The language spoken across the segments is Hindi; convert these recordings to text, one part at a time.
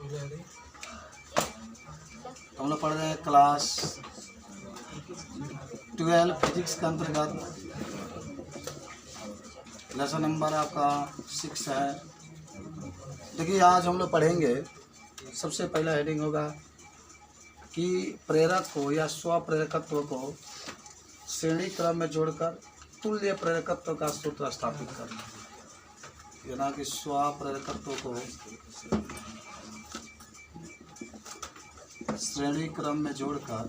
तो हम लोग पढ़ रहे हैं क्लास 12 फिजिक्स के अंतर्गत लेसन नंबर आपका 6 है। देखिए आज हम लोग पढ़ेंगे, सबसे पहला हेडिंग होगा कि प्रेरक को या स्वप्रेरकत्व को श्रेणी क्रम में जोड़कर तुल्य प्रेरकत्व का सूत्र स्थापित करना। यानी कि स्वप्रेरकत्व को श्रेणी क्रम में जोड़कर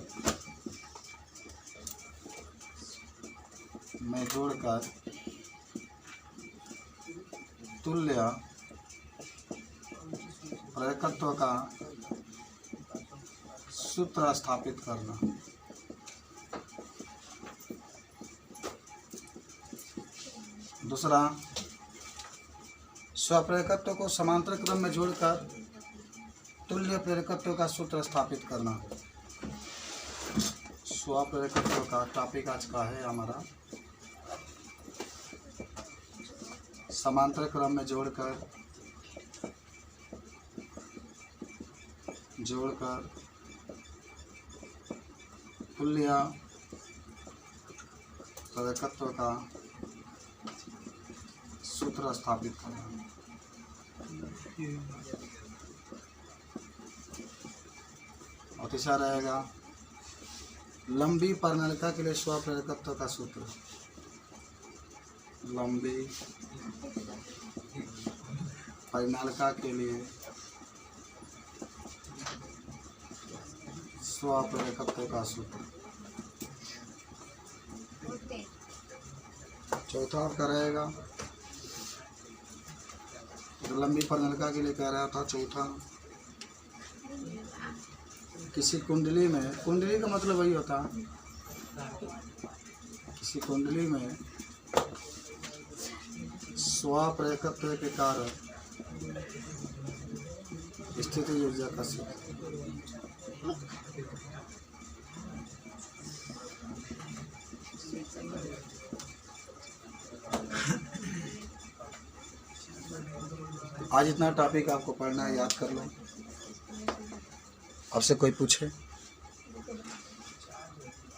तुल्य प्रेरकत्व का सूत्र स्थापित करना। दूसरा, स्वप्रेरकत्व को समांतर क्रम में जोड़कर तुल्य प्रेरकत्व का सूत्र स्थापित करना। स्वप्रेरकत्व का टॉपिक आज का है हमारा समांतर क्रम में जोड़कर तुल्य प्रेरकत्व का सूत्र स्थापित करना। और तीसरा रहेगा लंबी परिनलिका के लिए स्वप्रेरकत्व का सूत्र। लंबी परिनलिका के लिए स्वप्रेरकत्व का सूत्र। चौथा आपका रहेगा, तो लंबी परिनलिका के लिए कह रहा था चौथा, किसी कुंडली में, कुंडली का मतलब वही होता है, किसी कुंडली में स्वप्रेरकत्व के कारण स्थिति ऊर्जा का सूत्र। आज इतना टॉपिक आपको पढ़ना है, याद कर लो। आपसे कोई पूछे,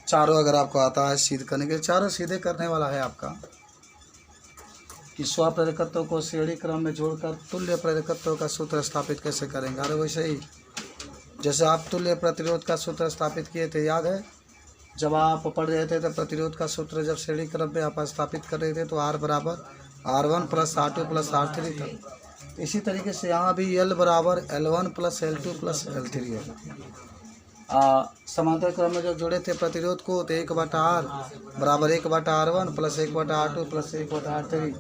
चारों अगर आपको आता है सीधे करने के, चारों सीधे करने वाला है आपका कि स्वप्रेरकत्व को श्रेणी क्रम में जोड़कर तुल्य प्रेरकत्व का सूत्र स्थापित कैसे करेंगे। अरे वैसे ही जैसे आप तुल्य प्रतिरोध का सूत्र स्थापित किए थे, याद है जब आप पढ़ रहे थे तो प्रतिरोध का सूत्र जब श्रेणी क्रम में आप स्थापित कर रहे थे तो R बराबर R1 plus R2 plus R3 था। इसी तरीके से यहाँ भी L बराबर L1 plus L2 plus L3 है। समांतर क्रम में जब जोड़े थे प्रतिरोध को तो 1/R बराबर 1/R1 plus 1/R2 plus 1/R3।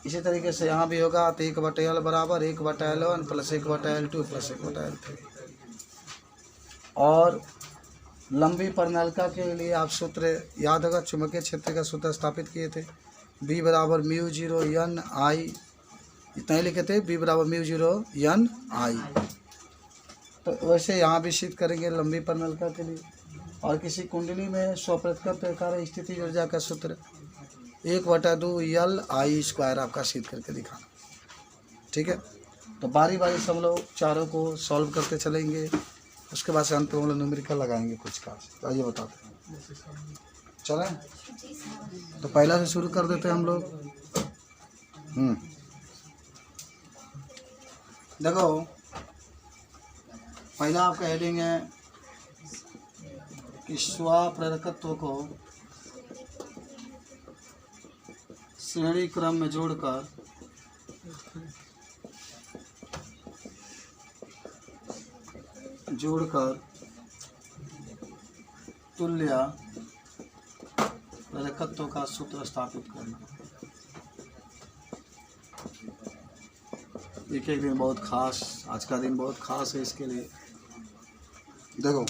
इसी तरीके से यहाँ भी होगा तो 1/L बराबर 1/L1 plus 1/L2 plus 1/L3। और लंबी परिनलिका के लिए आप सूत्र याद होगा, चुंबकीय क्षेत्र का सूत्र स्थापित किए थे, B बराबर μ0 N I, इतना ही लिखे थे, B बराबर μ0 N I। तो वैसे यहाँ भी सिद्ध करेंगे लंबी परिनलिका के लिए। और किसी कुंडली में स्वप्रेरकत्व के कारण स्थिति ऊर्जा का सूत्र 1/2 LI² आपका सिद्ध करके दिखाना। ठीक है, तो बारी बारी से हम लोग चारों को सॉल्व करते चलेंगे, उसके बाद से अंत में हम लोग न्यूमेरिकल लगाएंगे कुछ का। तो आइए बताते हैं, चलें। तो पहला से शुरू कर देते हैं हम लोग। देखो पहला आपका हेडिंग है कि स्वप्रेरकत्व को श्रेणी क्रम में जोड़कर तुल्य प्रेरकत्व का सूत्र स्थापित करना। एक एक दिन बहुत खास, आज का दिन बहुत खास है इसके लिए। देखो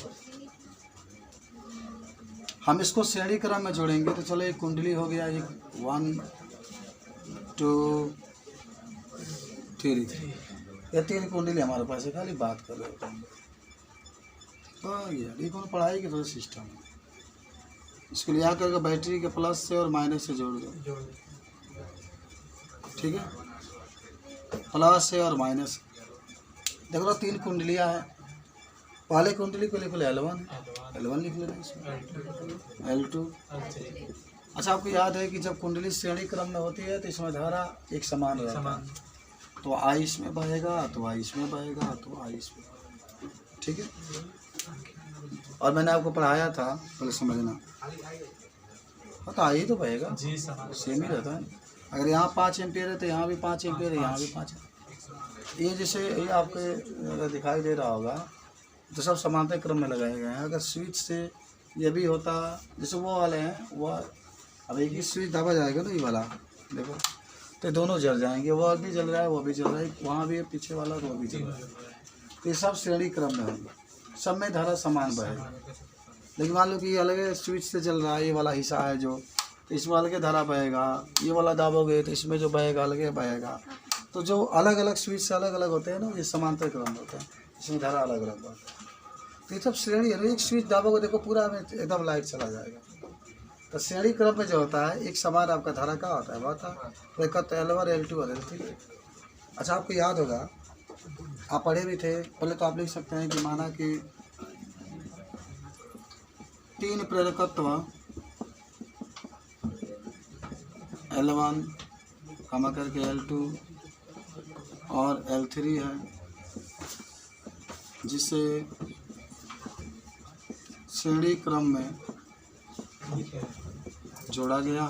हम इसको श्रेणी क्रम में जोड़ेंगे तो चलो एक कुंडली हो गया, एक 1 2 3, ये 3 कुंडली हमारे पास है, खाली बात कर रहे हो। तो ये कौन पढ़ाई के थोड़ा सिस्टम है, इसको लिया करके बैटरी के प्लस से और माइनस से जोड़ दो। ठीक है, प्लस से और माइनस। देख लो 3 कुंडलियाँ हैं। पहले कुंडली को लिख लो L1, L1 लिख लेना इसमें, L2। अच्छा, आपको याद है कि जब कुंडली श्रेणी क्रम में होती है तो इसमें धारा एक समान रहता है, तो I इसमें बहेगा, तो I इसमें बहेगा, तो I इसमें, ठीक है। और मैंने आपको पढ़ाया था, पहले समझना, तो I तो बहेगा, सेम ही रहता है। अगर यहाँ 5 एम्पियर है तो यहाँ भी 5 एम्पियर है, यहाँ भी 5 है। ये जैसे ये आपके अगर दिखाई दे रहा होगा तो सब समानता क्रम में लगाए गए हैं। अगर स्विच से ये भी होता, जैसे वो वाले हैं, वो अब एक ही स्विच दबा जाएगा ना, ये वाला देखो, तो दोनों जल जाएंगे, वो भी जल रहा है, वो भी जल रहा है, वहाँ भी पीछे वाला, वो भी जल रहा है। तो ये सब श्रेणी क्रम में होंगे, सब में धारा समान बहेगा। लेकिन मान लो कि ये अलग स्विच से चल रहा है, ये वाला हिस्सा है जो, तो इसमें अलग धारा बहेगा, ये वाला दाबोगे तो इसमें जो बहेगा अलग बहेगा। तो जो अलग अलग स्विच से अलग अलग होते हैं ना, ये समांतर क्रम होता है, इसमें धारा अलग अलग होता है। तो ये सब श्रेणी है। एक स्विच दाबोगे देखो पूरा में एकदम लाइट चला जाएगा। तो श्रेणी क्रम में जो होता है एक समान आपका धारा का होता है, बहुत है एकत्र L1 L2 और L3। अच्छा, आपको याद होगा, आप पढ़े भी थे पहले, तो आप लिख सकते हैं कि माना कि 3 प्रेरकत्व L1 कमा करके L2 और L3 है, जिसे श्रेणी क्रम में जोड़ा गया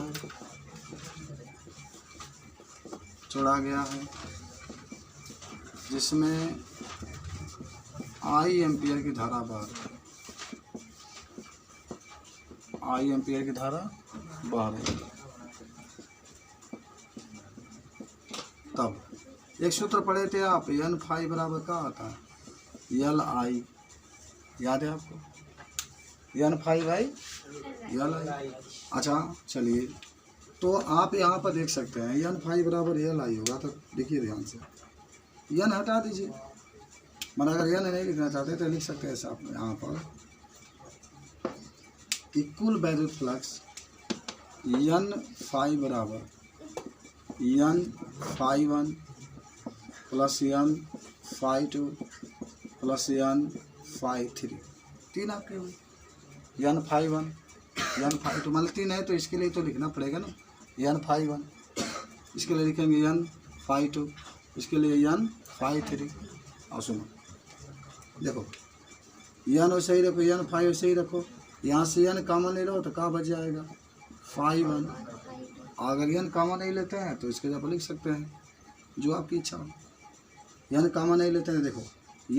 है, जिसमें I एम्पियर की धारा बह रही है। तब एक सूत्र पढ़े थे आप, N फाई बराबर क्या आता है, LI, याद है आपको, N फाई बाई LI। अच्छा चलिए, तो आप यहाँ पर देख सकते हैं N फाई बराबर LI होगा, तो देखिए ध्यान से, N हटा दीजिए, मतलब अगर N नहीं लिखना चाहते तो लिख सकते हैं ऐसा आप यहाँ पर कि कुल वैद्युत फ्लक्स N फाई बराबर N phi 1 plus N phi 2 plus N phi 3, 3 आपके हुए, N फाई 1 N फाई 2, मतलब 3 है तो इसके लिए तो लिखना पड़ेगा ना, N फाई 1, इसके लिए लिखेंगे N फाई 2, इसके लिए N फाई 3। और सुनो, देखो N वैसे ही रखो, N फाई वैसे ही रखो, यहाँ से N कॉमन ले लो तो क्या बच जाएगा, फाई 1। अगर N कॉमन नहीं लेते हैं तो इसके जगह लिख सकते हैं जो आपकी इच्छा हो। N कॉमन नहीं लेते हैं, देखो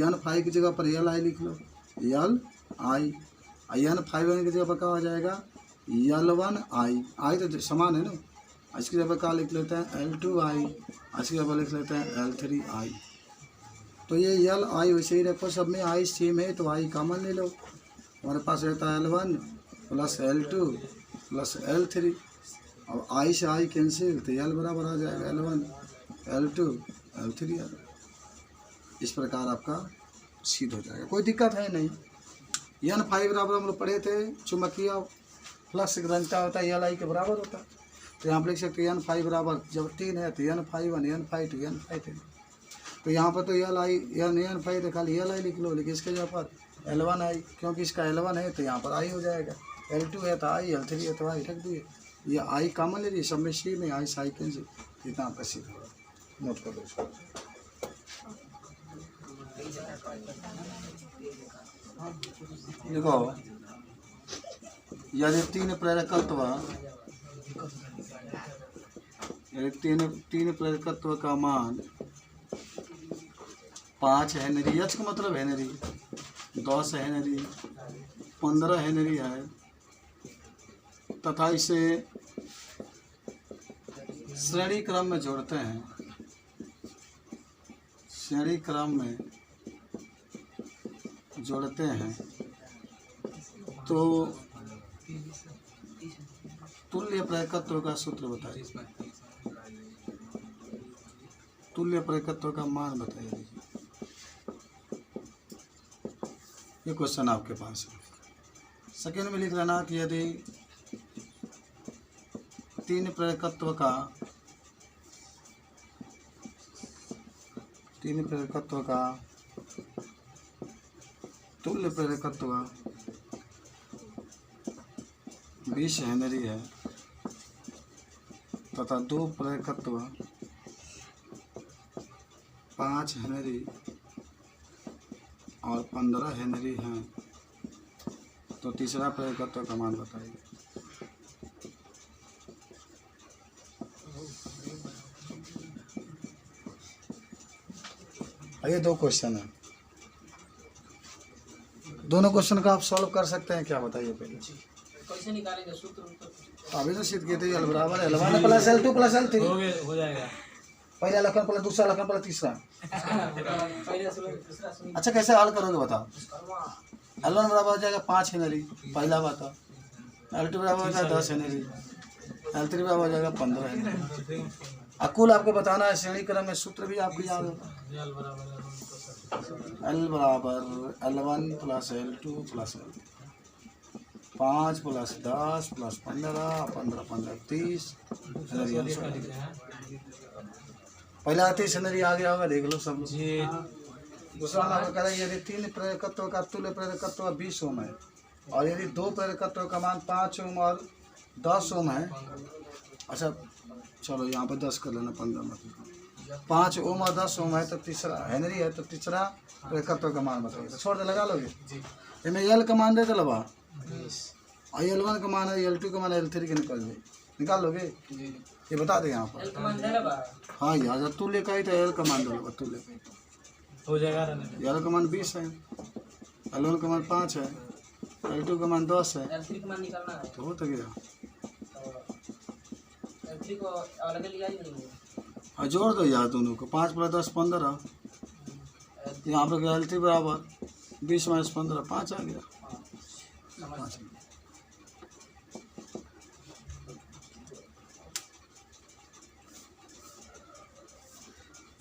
N फाई की जगह पर LI लिख लो, LI, N फाई 1 की जगह पर क्या हो जाएगा, L1I, I तो समान है ना, इसकी जगह पर क्या लिख लेते हैं, L2I, इसकी जगह पर लिख लेते हैं L3I। तो ये LI वैसे ही रखो, सब में I सेम है तो I कॉमन ले लो, हमारे पास रहता है L1 plus L2 plus L3, अब I से I कैंसिल तो L बराबर आ जाएगा L1 L2 L3। इस प्रकार आपका सिद्ध हो जाएगा, कोई दिक्कत है नहीं। N फाई बराबर हम लोग पढ़े थे, चुंबकीय फ्लक्स घनता होता है LI के बराबर होता है, तो यहाँ पर लिख सकते हैं N फाई बराबर, जब 3 है तो N phi 1 N phi 2 N phi 3। तो यहाँ पर तो LI N फाई तो खाली LI लिख लो, लेकिन इसके जगह पर L1I, क्योंकि इसका L1 है तो यहाँ पर I हो जाएगा, L2 है तो I, L3 है तो I, रख दिए, ये I कॉमन ले लीजिए, सब में सी में I साई कैंसिल, इतना आपका सिद्ध होगा, नोट कर लो इसको। देखो, यदि 3 प्रेरकत्व, तीन प्रेरकत्व का मान 5 हेनरी, एच का मतलब हेनरी, 10 हेनरी, 15 हेनरी है, तथा इसे श्रेणी क्रम में जोड़ते हैं, श्रेणी क्रम में जोड़ते हैं, तो तुल्य प्रेरकत्व का सूत्र बताइए, तुल्य प्रेरकत्व का मान बताइए। ये क्वेश्चन आपके पास है। सेकेंड में लिख लेना कि यदि 3 प्रेरकत्व का तुल्य प्रेरकत्व 20 हेनरी है तथा 2 प्रेरकत्व 5 हेनरी और 15 हेनरी हैं, तो तीसरा प्रेरकत्व का मान बताइए। ये 2 क्वेश्चन है, दोनों क्वेश्चन का आप सॉल्व कर सकते हैं क्या, बताइए पहले। कैसे निकालेंगे सूत्र? अभी तो सिद्ध किए थे L बराबर L1 plus L2 plus L3 हो जाएगा। पहला लक्षण प्लस दूसरा लक्षण प्लस तीसरा। पहले सुनो, दूसरा सुनो। अच्छा कैसे हल करोगे बताओ। L1 बराबर हो जाएगा 5 हेनरी, पहला बात है। L2 बराबर हो जाएगा 10 हेनरी, L3 बराबर हो जाएगा 15 हेनरी। कुल आपको बताना है, श्रेणी क्रम में सूत्र भी आपको याद होगा। L बराबर L1 plus L2 plus L3, 5 plus 10 plus 15, 15 15 30 Henry. पहला 30 हेनरी आ गया होगा, देख लो सब लोग। दूसरा आपको कह रहा है यदि 3 प्रेरकत्व का तुल्य प्रेरकत्व 20 ओम है और यदि 2 प्रेरकत्व का मान 5 ओम और 10 ओम है। अच्छा चलो यहाँ पर 10 कर लेना, 15 मत। 5 ओम और 10 ओम है तो तीसरा हेनरी है, तो तीसरा प्रेरकत्व का मान बताइए। तो छोड़ दे, लगा लोगे। इनमें L का मान दे दलवा और L1 का मान है, L2 का मान है, L3 के निकाल लोगे। ये बता दे यहाँ पर। हाँ यार जब तुल्य का ही तो L का मान दो, तुल्य हो जाएगा। L का मान 20 है, L1 का मान 5 है, L2 का मान 10 है, L3 का मान निकालना है। तो हो तो गया। L3 को अलग लिया ही नहीं है। और जोड़ दो यार दोनों को, 5 प्लस 10 15। यहाँ पर L3 बराबर 20 माइनस 15 5 आ गया। 5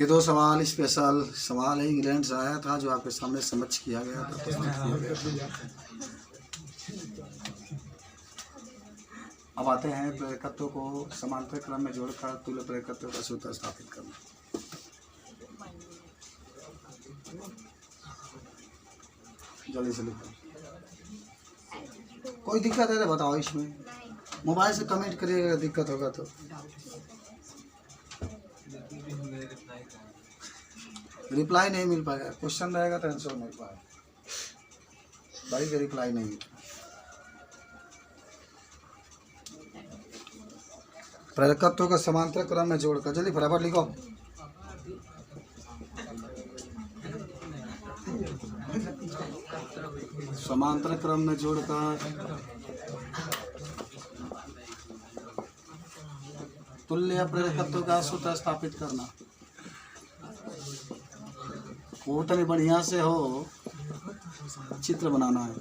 ये 2 सवाल स्पेशल सवाल है, इंग्लैंड से आया था, जो आपके सामने समझ किया गया था, प्रस्तुत किया गया था। अब आते हैं प्रेरकत्व को समांतर क्रम में जोड़कर तुल्य प्रेरकत्व का सूत्र स्थापित करना। जल्दी से लिखो। कोई दिक्कत है तो बताओ, इसमें मोबाइल से कमेंट करिएगा, अगर दिक्कत होगा तो। रिप्लाई नहीं मिल पाएगा, क्वेश्चन रहेगा तो आंसर मिल पाएगा, भाई का रिप्लाई नहीं मिल। प्रेरकत्व का समांतर क्रम में जोड़कर, जल्दी फटाफट लिखो। समांतर क्रम में जोड़कर तुल्य प्रेरकत्व का सूत्र स्थापित करना। उतनी बढ़िया से हो, चित्र बनाना है।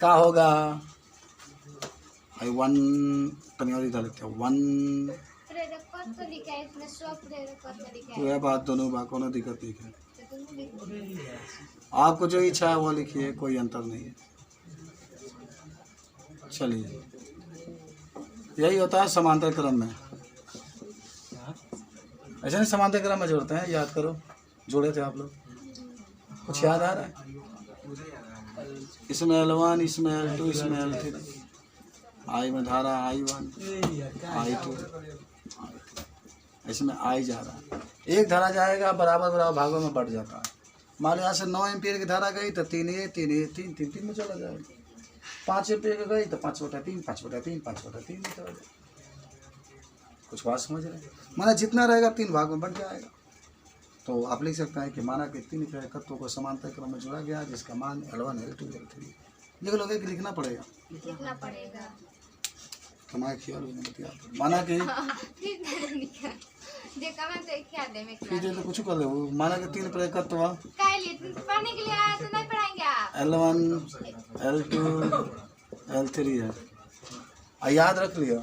क्या होगा? वन तनी और इधर लिखते हैं, वन प्रेरकत्व लिखा है, इसमें स्वप्रेरकत्व लिखा तो है। यह बात दोनों बात कोनो दिक्कत नहीं है। तो तुम लिखो। आपको जो इच्छा है वो लिखिए, कोई अंतर नहीं है। चलिए, यही होता है समांतर क्रम में। ऐसे नहीं समांतर क्रम में जोड़ते हैं, याद करो, जोड़े थे आप लोग, कुछ याद आ रहा है? इसमें L1, इसमें L2, इसमें L3, आई में धारा I1 I2, इसमें I जा रहा है। एक धारा जाएगा बराबर बराबर भागों में बढ़ जाता है। मान लो यहाँ से 9 एम्पियर की धारा गई तो 3 ये 3 ये 3 3 3 में चला जाएगा। 5 एम्पियर की गई तो 5/3 5/3 5/3 में चला जाएगा। कुछ बात समझ रहे हैं? माना जितना रहेगा 3 भाग में बढ़ जाएगा। तो आप लिख सकते हैं कि माना कि 3 प्रेरकत्वों को समांतर क्रम में जोड़ा गया, जिसका मान L1 L2 L3। लिख लोगे कि लिखना पड़ेगा? लिखना पड़ेगा। तुम्हारे ख्याल में बतिया माना कि देखा मैं तो क्या दे में फिर तो कुछ कर ले। माना कि 3 प्रेरकत्व काय लिए पढ़ने के लिए आया तो नहीं पढ़ाएंगे आप। L1 L2 L3 है। और याद रख लियो,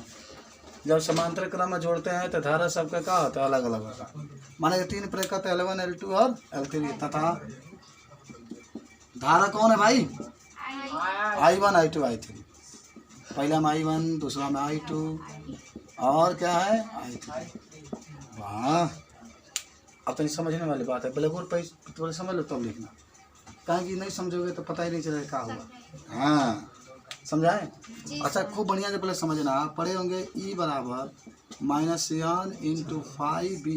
जब समांतर क्रम में जोड़ते हैं तो धारा सबका क्या होता है? अलग अलग होगा। माना कि 3 प्रेरकत्व L1 L2 और L3 तथा धारा कौन है भाई? I1 I2 I3। पहला में I1, दूसरा में I2 और क्या है I3। वाह, अब तो नहीं समझने वाली बात है। ब्लैक बोर्ड पर समझ लो तब लिखना। कहें कि नहीं समझोगे तो पता ही नहीं चलेगा क्या हुआ। हाँ समझाए। जी अच्छा सर। खूब बढ़िया से पहले समझना, पढ़े होंगे ई बराबर -1 × 5b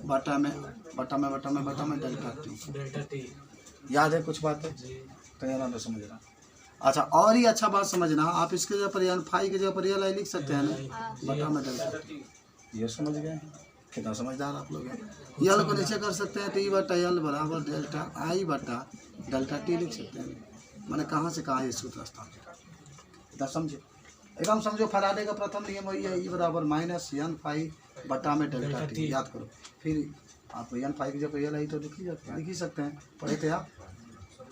बटा में डेल्टा टी। याद है कुछ बातें? तो यहाँ पे समझना। अच्छा और ही अच्छा बात समझना, आप इसके जगह पर फाई की जगह पर रियल आई लिख सकते हैं ना, बटा में डेल्टा टी। ये समझ गए? कितना समझदार आप लोग हैं। यल को नीचे कर सकते हैं तो ई बटा यल बराबर डेल्टा आई बटा डेल्टा टी लिख सकते हैं। मैंने कहाँ से कहा ये सूत्र स्थापित, इतना समझे? एकदम समझो। फराडे का प्रथम नियम वही है, ई बराबर -n फाई बटा में डेल्टा टी। याद करो। फिर आप n फाई की जब यल आई तो लिख ही सकते हैं, पढ़े थे आप।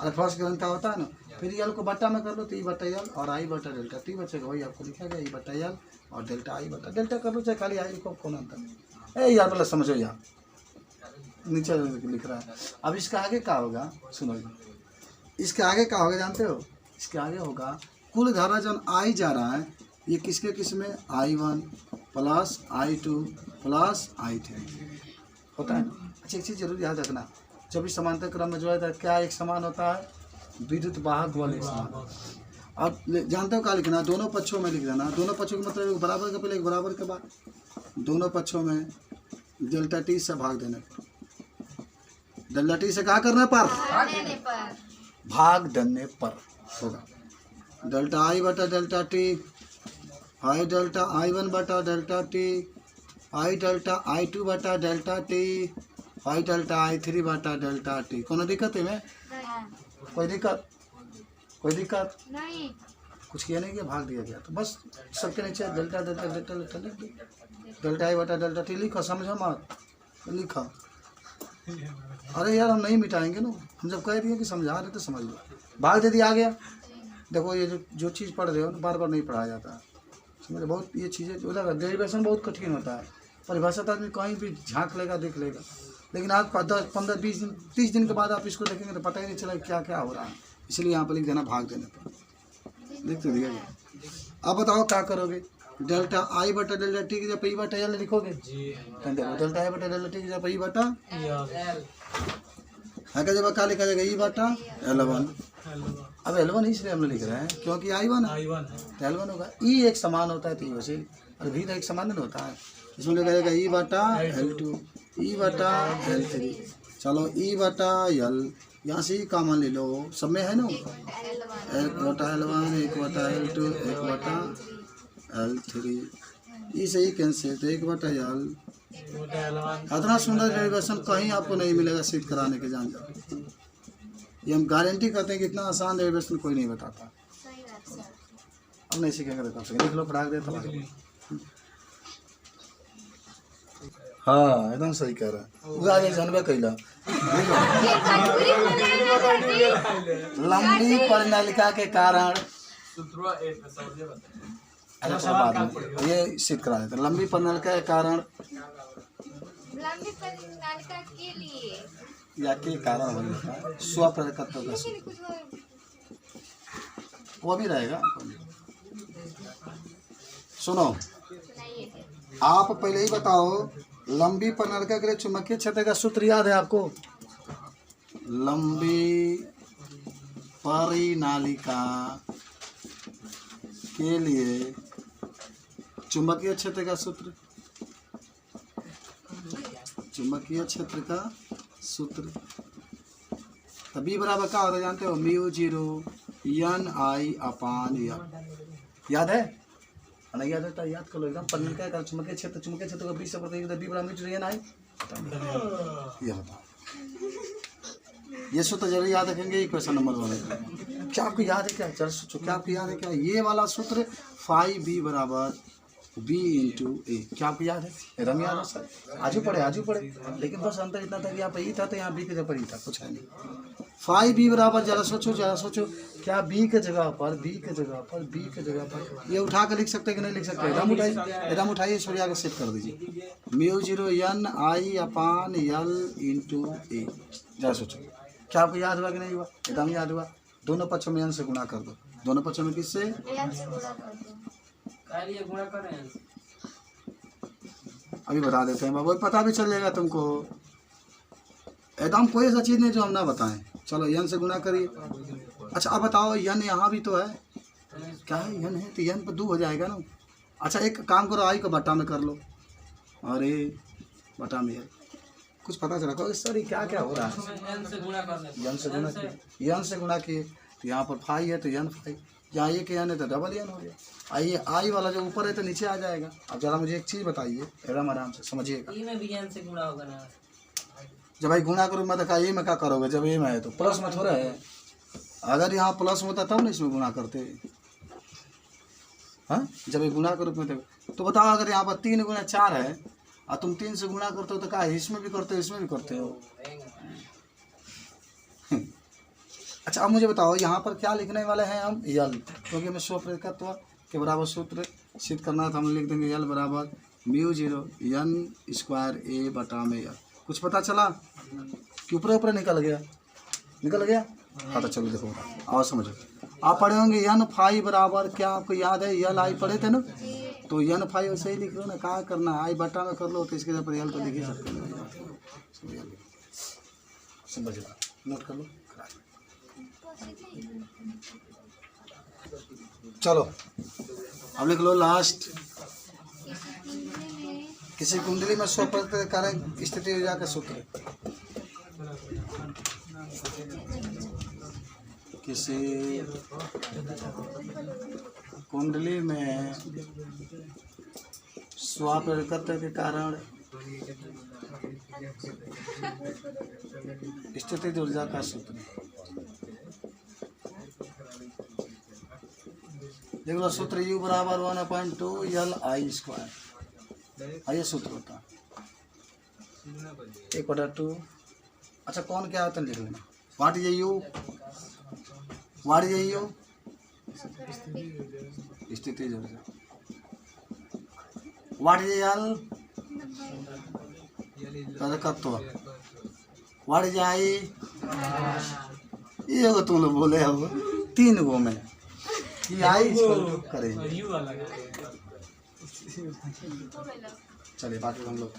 अगर फर्स्ट ग्रंथ का होता है ना, फिर यल को बटा में कर लो तो ई बटा यल और आई बटा डेल्टा टी बचेगा, वही आपको लिखा गया ई बटा यल और डेल्टा आई बटा डेल्टा कर लो, चाहे खाली आई लिखो, कौन अंतर। यार मतलब समझो यार, नीचे लिख रहा है। अब इसका आगे क्या होगा सुनो, इसके आगे क्या होगा जानते हो? इसके आगे होगा कुल धारा जब आई जा रहा है, ये किसके किस में I1 plus I2 plus I3 होता है। अच्छा एक चीज़ जरूर याद रखना, जब इस समांतर क्रम में जो है क्या एक समान होता है? विद्युत वाहक बल एक समान। अब जानते हो क्या लिखना? दोनों पक्षों में लिख देना। दोनों पक्षों के मतलब एक बराबर के पहले एक बराबर के बाद, दोनों पक्षों में डेल्टा टी से भाग देने पर, डेल्टा टी से क्या करने पर? भाग देने पर होगा डेल्टा आई बटा डेल्टा टी, आई डेल्टा I1 बटा डेल्टा टी, आई डेल्टा I2 बटा डेल्टा टी, आई डेल्टा I3 बटा डेल्टा टी। कोनो दिक्कत है में? कोई दिक्कत? कोई दिक्कत नहीं। कुछ किया नहीं, किया भाग दिया गया। तो बस सबके नीचे डेल्टा डेल्टा डेल्टा डेल्टा लिख दो, डेल्टा आई बटा डेल्टा टी लिखो, समझो मत लिखो। अरे यार हम नहीं मिटाएंगे ना, हम जब कह दिए कि समझा रहे तो समझ लो, भाग दे दिया आ गया। देखो ये जो चीज़ पढ़ रहे हो बार बार नहीं पढ़ाया जाता है, समझ बहुत ये चीज़ें जो डेरिवेशन बहुत कठिन होता है। परिभाषा तो आदमी कहीं भी झांक लेगा देख लेगा, लेकिन आप 10 15 20 दिन 30 दिन के बाद आप इसको देखेंगे तो पता ही नहीं चला क्या क्या हो रहा है। इसलिए यहाँ पर लिख देना भाग देने पर, लिख तो दिया गया। अब बताओ क्या करोगे? डेल्टा आई बटा डेल्टा टी की जब ई बटा यल लिखोगे, देखो डेल्टा आई बटा डेल्टा टी की जब ई बटा है का जब क्या लिखा जाएगा? ई बटा L1। अब L1 इसलिए हम लोग लिख रहे हैं क्योंकि I1 है तो L1 होगा। ई एक समान होता है तो वैसे और भी तो एक समान नहीं होता है, इसमें लिखा जाएगा ई बटा L2, ई बटा L3। चलो ई बटा यल, यहाँ से ही कॉमन ले लो, सब में है ना, 1 बटा L1, 1 बटा L2, 1 बटा L3, ई से ही कैंसिल तो 1 बटा यल। इतना सुंदर डेरिवेशन कहीं आपको नहीं मिलेगा सिद्ध कराने के, जान जाओ। ये हम गारंटी करते हैं कि इतना आसान डेरिवेशन कोई नहीं बताता। सही बात सर। अब नहीं सीखेंगे तो कब से लिख लो, पढ़ा दे तो। हाँ एकदम सही कह रहा है, वो आगे जानबे कैला। लंबी परिनालिका के कारण, अच्छा बाद में ये सिद्ध करा देते। लंबी परिनालिका के कारण, लंबी परिनालिका के लिए या के कारण हो जाता है स्वप्रेरकत्व का सूत्र, वो भी रहेगा। सुनो सुनाइए। आप पहले ही बताओ, लंबी परिनालिका के लिए चुंबकीय क्षेत्र का सूत्र याद है आपको? लंबी परिनालिका के लिए चुंबकीय क्षेत्र का सूत्र, चुंबकीय क्षेत्र का सूत्र तभी बराबर क्या होता है जानते हो? μ0 याद है? नहीं याद है तो याद कर लो एकदम। परिनालिका का चुंबकीय क्षेत्र का 20 से प्रतियोगिता बी बराबर μ ये होता है। ये सूत्र जरूर याद रखेंगे, ये क्वेश्चन नंबर 1। क्या आपको याद है? क्या चल सोचो, क्या आपको याद है? क्या ये वाला सूत्र फाई बी बराबर B × A, क्या आपको याद है? एकदम याद है सर, आजू पढ़े। लेकिन बस अंतर इतना था कि यहाँ पर ई था तो यहाँ बी की जगह पर ई था, कुछ है नहीं। फाई बी बराबर जरा सोचो क्या बी के जगह पर ये उठा कर लिख सकते कि नहीं लिख सकते? एकदम उठाइए, सूर्य आगे सेट कर दीजिए। μ0 n/L × A, जरा सोचो क्या आपको याद हुआ कि नहीं हुआ? एकदम याद हुआ। दोनों पक्षों में n से गुणा कर दो, दोनों पक्षों में किससे? गुणा कर रहे हैं। अभी बता देते हैं बाबू, पता भी चल जाएगा तुमको। एकदम कोई ऐसा चीज़ नहीं जो हम ना बताएं। चलो यन से गुणा करिए। अच्छा अब बताओ यन यहाँ भी तो है, क्या है यन है तो यन पर 2 हो जाएगा ना। अच्छा एक काम करो, आई को बट्टा में कर लो, अरे बटा में कुछ पता चला को सर ये क्या क्या हो रहा है। एन से गुणा करने यन से गुणा किए, यन से गुणा किए तो यहाँ पर फाई है तो यन फाई, यहाँ एक यन है तो डबल यन हो गया। आइए आई वाला जो ऊपर है तो नीचे आ जाएगा। अब ज़रा मुझे एक चीज़ बताइए एकदम आराम से समझिएगा। ई में भी एन से गुणा होगा ना। जब भाई गुणा करो मैं तो कहा ये में क्या करोगे, जब ये में है तो प्लस में थोड़ा है। अगर यहाँ प्लस में होता तब ना इसमें गुणा करते, हाँ जब ये गुणा करो तो बताओ अगर यहाँ पर 3 गुणा 4 है और तुम 3 से गुणा करते हो तो क्या इसमें भी करते हो इसमें भी करते हो। अच्छा अब मुझे बताओ यहाँ पर क्या लिखने वाले हैं हम, यल, क्योंकि हमें स्वप्रेरकत्व के बराबर सूत्र सिद्ध करना है तो हम लिख देंगे यल बराबर μ0 n स्क्वायर a बटा में यल। कुछ पता चला कि ऊपर ऊपर निकल गया। हाँ तो चलो देखो आओ समझो, आप पढ़े होंगे यन फाई बराबर, क्या आपको याद है यल आई पढ़े थे ना, तो यन फाई वैसे ही लिख लो ना, क्या करना है आई बटा में कर लो तो इसके ऊपर यल तो लिख ही सकते हैं। समझ नोट कर लो। चलो अब लिख लो लास्ट, किसी कुंडली में स्वप्रेरक कारण स्थिति ऊर्जा का सूत्र, किसी कुंडली में स्वप्रेरकत्व के कारण स्थिति ऊर्जा का सूत्र देख लो। सूत्र U बराबर 1/2 यल आई स्क्वायर, ये सूत्र होता है 1/2। अच्छा कौन क्या होता है लिख लेना, what is U, what is U स्थिति ऊर्जा, व्हाट इज यल प्रेरकत्व, व्हाट इज आई, ये को तुम लोग बोले हो 3 गो में ये आई करेंगे। यू वाला चलिए बाकी हम लोग